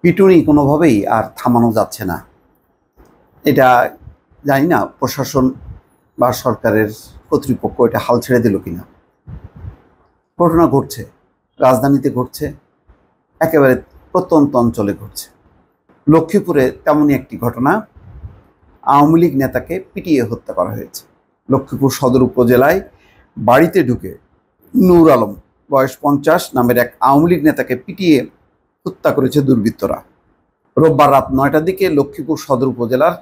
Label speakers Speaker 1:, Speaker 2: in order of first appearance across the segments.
Speaker 1: পিটুনি কোনোভাবেই আর থামানো যাচ্ছে না। এটা জানি না প্রশাসন বা সরকারের কর্তৃপক্ষ এটা হাল ছেড়ে দিল কিনা। ঘটনা ঘটছে, রাজধানীতে ঘটছে, একেবারে প্রত্যন্ত অঞ্চলে ঘটছে। লক্ষ্মীপুরে তেমনই একটি ঘটনা, আওয়ামী লীগ নেতাকে পিটিয়ে হত্যা করা হয়েছে। লক্ষ্মীপুর সদর উপজেলায় বাড়িতে ঢুকে নূর আলম বয়স 50 নামের এক আওয়ামী লীগ নেতাকে পিটিয়ে হত্যা করেছে দুর্বৃত্তরা। রোববার রাত 9টার দিকে লক্ষ্মীপুর সদর উপজেলার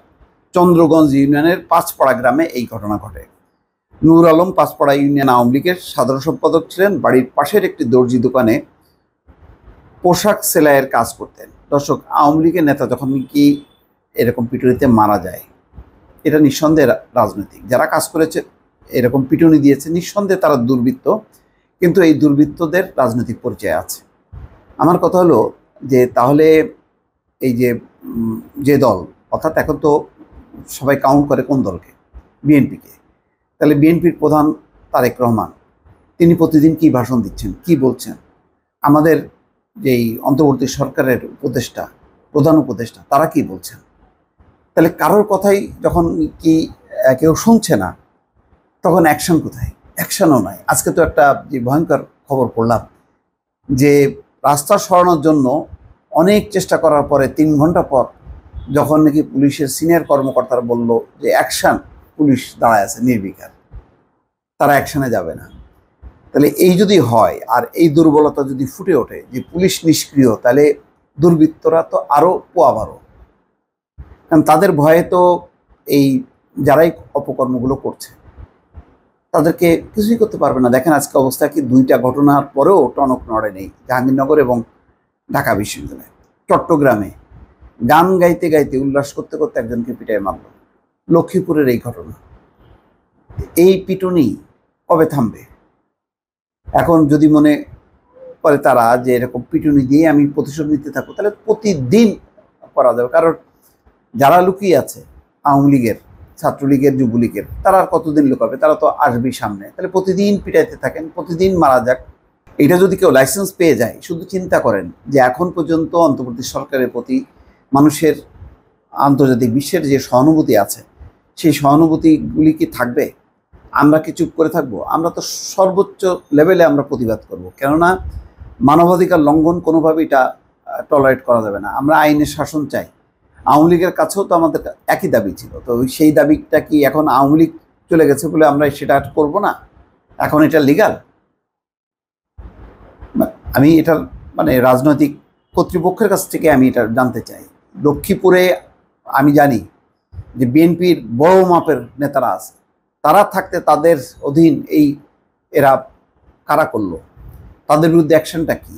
Speaker 1: চন্দ্রগঞ্জ ইউনিয়নের পাঁচপাড়া গ্রামে এই ঘটনা ঘটে। নূর আলম পাঁচপাড়া ইউনিয়ন আওয়ামী লীগের সাধারণ সম্পাদক ছিলেন। বাড়ির পাশের একটি দর্জি দোকানে পোশাক সেলাইয়ের কাজ করতেন। দর্শক, আওয়ামী লীগের নেতা যখন কি এরকম পিটুনিতে মারা যায়, এটা নিঃসন্দেহে রাজনৈতিক। যারা কাজ করেছে, এরকম পিটুনি দিয়েছে, নিঃসন্দেহে তারা দুর্বৃত্ত, কিন্তু এই দুর্বৃত্তদের রাজনৈতিক পরিচয় আছে। আমার কথা হলো যে তাহলে এই যে দল, অর্থাৎ এখন তো সবাই কাউন্ট করে কোন দলকে, বিএনপিকে, তাহলে বিএনপির প্রধান তারেক রহমান তিনি প্রতিদিন কি ভাষণ দিচ্ছেন, কি বলছেন, আমাদের যেই অন্তর্বর্তী সরকারের উপদেষ্টা, প্রধান উপদেষ্টা, তারা কি বলছেন, তাহলে কারোর কথাই যখন কি কেউ শুনছে না, তখন অ্যাকশন কোথায়? অ্যাকশনও নাই। আজকে তো একটা যে ভয়ঙ্কর খবর পড়লাম যে রাস্তা সরানোর জন্য অনেক চেষ্টা করার পরে 3 ঘন্টা পর যখন নাকি পুলিশের সিনিয়র কর্মকর্তারা বলল যে অ্যাকশন, পুলিশ দাঁড়ায় আছে নির্বিকার, তারা অ্যাকশনে যাবে না। তাহলে এই যদি হয় আর এই দুর্বলতা যদি ফুটে ওঠে যে পুলিশ নিষ্ক্রিয়, তাহলে দুর্বৃত্তরা তো আরও পোয়াবারও, কারণ তাদের ভয়ে তো এই যারাই অপকর্মগুলো করছে তাদেরকে কিছুই করতে পারবে না। দেখেন আজকে অবস্থা কি, 2টা ঘটনার পরেও টনক নড়ে নেই। জাহাঙ্গীরনগর এবং ঢাকা বিশ্ববিদ্যালয়। চট্টগ্রামে গান গাইতে গাইতে উল্লাস করতে করতে একজনকে পিটায় মারল। লক্ষ্মীপুরের এই ঘটনা। এই পিটুনি কবে থামবে? এখন যদি মনে করে তারা যে এরকম পিটুনি দিয়ে আমি প্রতিশোধ নিতে থাকবো, তাহলে প্রতিদিন করা যাবে। কারণ যারা লুকিয়ে আছে আওয়ামী লীগের, ছাত্রলীগের, যুবলীগের, তারা আর কতদিন লুকাবে? তারা তো আসবেই সামনে। তাহলে প্রতিদিন পিটাইতে থাকেন, প্রতিদিন মারা যাক। এটা যদি কেউ লাইসেন্স পেয়ে যায়, শুধু চিন্তা করেন যে এখন পর্যন্ত অন্তর্বর্তী সরকারের প্রতি মানুষের আন্তর্জাতিক বিশ্বের যে সহানুভূতি আছে, সেই সহানুভূতিগুলি কি থাকবে? আমরা কি চুপ করে থাকবো? আমরা তো সর্বোচ্চ লেভেলে আমরা প্রতিবাদ করব। কেননা মানবাধিকার লঙ্ঘন কোনোভাবে এটা টলারেট করা যাবে না। আমরা আইনের শাসন চাই। আওয়ামী লীগের কাছেও তো আমাদের একই দাবি ছিল। তো সেই দাবিটা কি এখন আওয়ামী লীগ চলে গেছে বলে আমরা সেটা করব না? এখন এটা লিগাল? আমি এটার রাজনৈতিক কর্তৃপক্ষের কাছ থেকে আমি এটা জানতে চাই। লক্ষ্মীপুরে আমি জানি যে বিএনপির বড় মাপের নেতারা আছে, তারা থাকতে তাদের অধীন এরা কারা করলো, তাদের বিরুদ্ধে অ্যাকশনটা কি,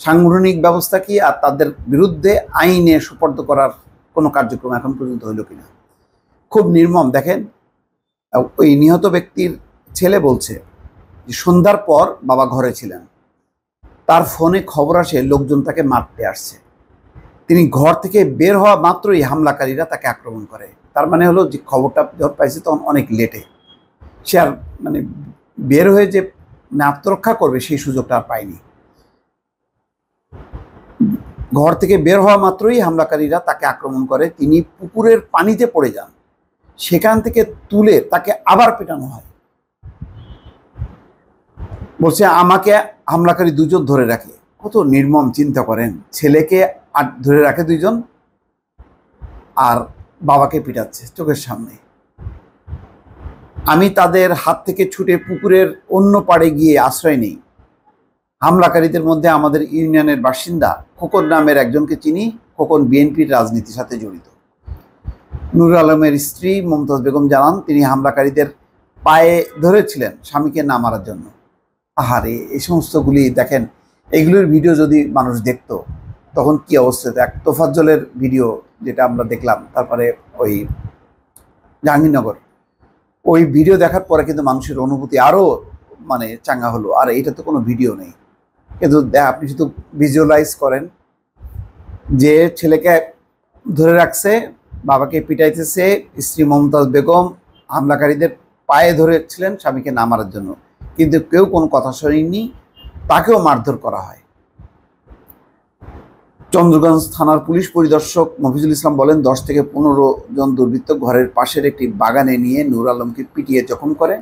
Speaker 1: সাংগঠনিক ব্যবস্থা কি, আর তাদের বিরুদ্ধে আইনে সুপর্দ করার কোনো কার্যক্রম এখন পর্যন্ত হইল কিনা। খুব নির্মম। দেখেন, ওই নিহত ব্যক্তির ছেলে বলছে যে সন্ধ্যার পর বাবা ঘরে ছিলেন, তার ফোনে খবর আসে লোকজন তাকে মারতে আসছে। তিনি ঘর থেকে বের হওয়া মাত্রই হামলাকারীরা তাকে আক্রমণ করে। তার মানে হলো যে খবরটা যখন পাইছে তখন অনেক লেটে, সে আর বের হয়ে যে আত্মরক্ষা করবে সেই সুযোগটা আর পায়নি। ঘর থেকে বের হওয়া মাত্রই হামলাকারীরা তাকে আক্রমণ করে। তিনি পুকুরের পানিতে পড়ে যান, সেখান থেকে তুলে তাকে আবার পেটানো হয়। বলছে আমাকে হামলাকারী 2জন ধরে রাখে। কত নির্মম! চিন্তা করেন, ছেলেকে ধরে রাখে 2জন আর বাবাকে পিটাচ্ছে চোখের সামনে। আমি তাদের হাত থেকে ছুটে পুকুরের অন্য পাড়ে গিয়ে আশ্রয় নেই। হামলাকারীদের মধ্যে আমাদের ইউনিয়নের বাসিন্দা খোকন নামের একজনকে চিনি। খোকন বিএনপির রাজনীতির সাথে জড়িত। নূর আলমের স্ত্রী মমতাজ বেগম জানান, তিনি হামলাকারীদের পায়ে ধরেছিলেন স্বামীকে না মারার জন্য। আহারে, এই সমস্তগুলি দেখেন, এগুলোর ভিডিও যদি মানুষ দেখতো তখন কি অবস্থা হতো। এক তোফাজ্জলের ভিডিও যেটা আমরা দেখলাম, তারপরে ওই জাহাঙ্গীরনগর, ওই ভিডিও দেখার পরে কিন্তু মানুষের অনুভূতি আরও চাঙ্গা হলো। আর এটা তো কোনো ভিডিও নেই, কিন্তু আপনি শুধু ভিজুয়ালাইজ করেন যে ছেলেকে ধরে রাখছে, বাবাকে পিটাইতেছে, স্ত্রী মমতাজ বেগম হামলাকারীদের পায়ে ধরেছিলেন স্বামীকে না মারার জন্য, কিন্তু কেউ কোনো কথা শোনেননি, তাকেও মারধর করা হয়। চন্দ্রগঞ্জ থানার পুলিশ পরিদর্শক মফিজুল ইসলাম বলেন, 10 থেকে 15 জন দুর্বৃত্ত ঘরের পাশের একটি বাগানে নিয়ে নূর আলমকে পিটিয়ে জখম করে।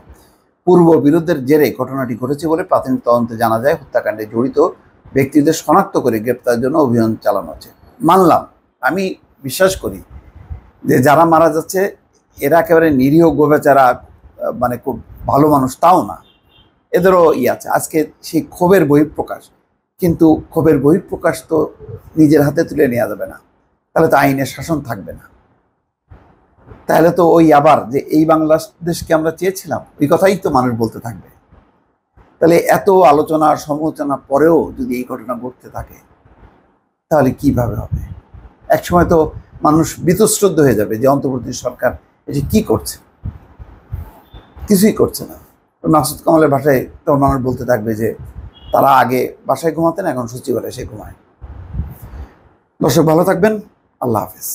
Speaker 1: পূর্ব বিরোধের জেরে ঘটনাটি ঘটেছে বলে প্রাথমিক তদন্তে জানা যায়। হত্যাকাণ্ডে জড়িত ব্যক্তিদের শনাক্ত করে গ্রেপ্তারের জন্য অভিযান চালানো হচ্ছে। মানলাম, আমি বিশ্বাস করি যে যারা মারা যাচ্ছে এরা একেবারে নিরীহ গোবেচারা, মানে খুব ভালো মানুষ তাও না, এদেরও আছে। আজকে সেই ক্ষোভের বহিঃপ্রকাশ, কিন্তু ক্ষোভের বহিঃপ্রকাশ তো নিজের হাতে তুলে নেওয়া যাবে না, তাহলে তো আইনের শাসন থাকবে না। তাহলে তো ওই আবার যে এই বাংলাদেশকে আমরা চেয়েছিলাম ওই কথাই তো মানুষ বলতে থাকবে। তাহলে এত আলোচনা সমালোচনা পরেও যদি এই ঘটনা ঘটতে থাকে তাহলে কিভাবে হবে? একসময় তো মানুষ বীতশ্রদ্ধ হয়ে যাবে যে অন্তর্বর্তী সরকার এটি কি করছে, কিছুই করছে না। মাসুদ কামালের ভাষায় তখন মানুষ বলতে থাকবে যে তারা আগে বাসায় ঘুমাতেন, এখন সচিবালয়ে এসে ঘুমায়। দর্শক ভালো থাকবেন, আল্লাহ হাফেজ।